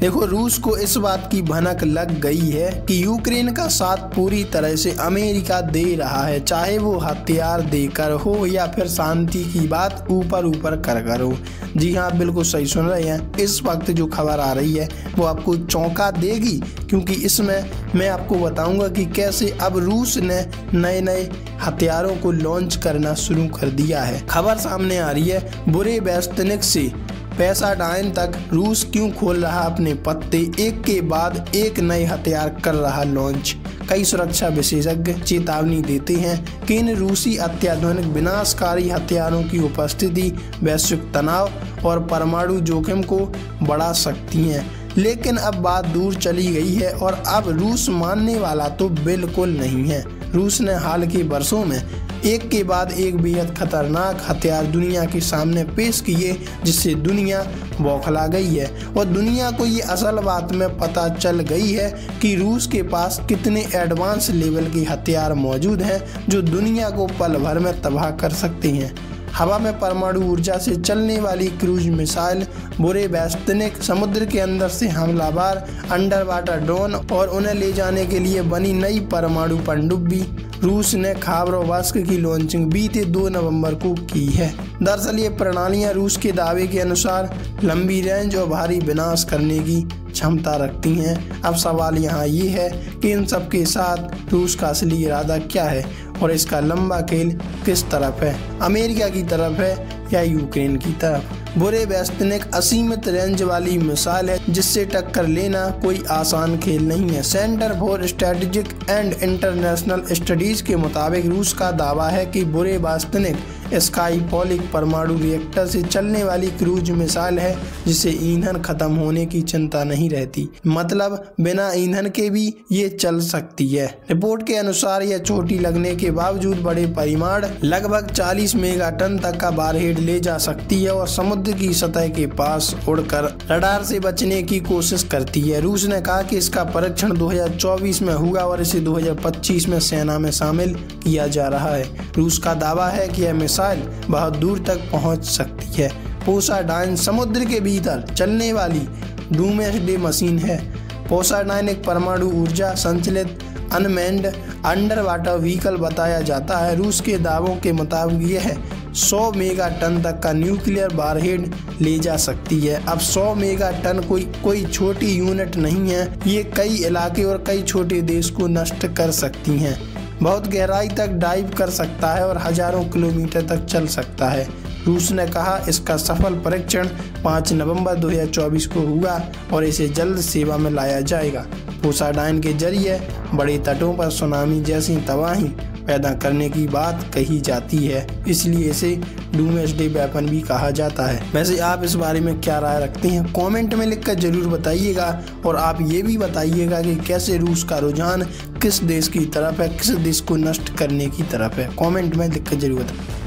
देखो, रूस को इस बात की भनक लग गई है कि यूक्रेन का साथ पूरी तरह से अमेरिका दे रहा है, चाहे वो हथियार देकर हो या फिर शांति की बात ऊपर ऊपर कर हो। जी हाँ, बिल्कुल सही सुन रहे हैं। इस वक्त जो खबर आ रही है वो आपको चौंका देगी, क्योंकि इसमें मैं आपको बताऊंगा कि कैसे अब रूस ने नए नए हथियारों को लॉन्च करना शुरू कर दिया है। खबर सामने आ रही है, बुरेवेस्तनिक से पैसाडाइन तक रूस क्यों खोल रहा अपने पत्ते, एक के बाद एक नए हथियार कर रहा लॉन्च। कई सुरक्षा विशेषज्ञ चेतावनी देते हैं कि इन रूसी अत्याधुनिक विनाशकारी हथियारों की उपस्थिति वैश्विक तनाव और परमाणु जोखिम को बढ़ा सकती हैं। लेकिन अब बात दूर चली गई है और अब रूस मानने वाला तो बिल्कुल नहीं है। रूस ने हाल के वर्षों में एक के बाद एक बेहद खतरनाक हथियार दुनिया के सामने पेश किए, जिससे दुनिया बौखला गई है और दुनिया को ये असल बात में पता चल गई है कि रूस के पास कितने एडवांस लेवल के हथियार मौजूद हैं जो दुनिया को पल भर में तबाह कर सकते हैं। हवा में परमाणु ऊर्जा से चलने वाली क्रूज मिसाइल, बुरेवेस्तनिक, समुद्र के अंदर से हमलावर अंडर वाटर ड्रोन और उन्हें ले जाने के लिए बनी नई परमाणु पनडुब्बी। रूस ने खाबरोवस्क की लॉन्चिंग बीते 2 नवंबर को की है। दरअसल ये प्रणालियां रूस के दावे के अनुसार लंबी रेंज और भारी विनाश करने की क्षमता रखती हैं। अब सवाल यहाँ ये है कि इन सब के साथ रूस का असली इरादा क्या है और इसका लंबा खेल किस तरफ है, अमेरिका की तरफ है या यूक्रेन की तरफ। बुरेवेस्तनिक असीमित रेंज वाली मिसाइल है जिससे टक्कर लेना कोई आसान खेल नहीं है। Centre for strategic and international studies के मुताबिक रूस का दावा है कि बुरेवेस्तनिक स्काईपॉलिक परमाणु रिएक्टर से चलने वाली क्रूज मिसाइल है जिससे ईंधन खत्म होने की चिंता नहीं रहती, मतलब बिना ईंधन के भी ये चल सकती है। रिपोर्ट के अनुसार यह छोटी लगने के बावजूद बड़े परिमाण लगभग 40 मेगाटन तक का वारहेड ले जा सकती है और समुद्र की सतह के पास उड़कर रडार से बचने की कोशिश करती है। रूस ने कहा कि इसका परीक्षण 2024 में होगा और इसे 2025 में सेना में शामिल किया जा रहा है। रूस का दावा है कि यह मिसाइल बहुत दूर तक पहुंच सकती है। पैसाडाइन समुद्र के भीतर चलने वाली डूम्सडे मशीन है। पैसाडाइन एक परमाणु ऊर्जा संचालित अनमैन्ड अंडर वाटर व्हीकल बताया जाता है। रूस के दावों के मुताबिक यह 100 मेगाटन तक का न्यूक्लियर वारहेड ले जा सकती है। अब 100 मेगाटन कोई छोटी यूनिट नहीं है, ये कई इलाके और कई छोटे देश को नष्ट कर सकती हैं। बहुत गहराई तक डाइव कर सकता है और हजारों किलोमीटर तक चल सकता है। रूस ने कहा इसका सफल परीक्षण 5 नवंबर 2024 को हुआ और इसे जल्द सेवा में लाया जाएगा। पैसाडाइन के जरिए बड़े तटों पर सुनामी जैसी तबाही पैदा करने की बात कही जाती है, इसलिए इसे डूम्सडे वेपन भी कहा जाता है। वैसे आप इस बारे में क्या राय रखते हैं, कमेंट में लिखकर जरूर बताइएगा और आप ये भी बताइएगा कि कैसे रूस का रुझान किस देश की तरफ है, किस देश को नष्ट करने की तरफ है। कमेंट में लिखकर जरूर बताइए।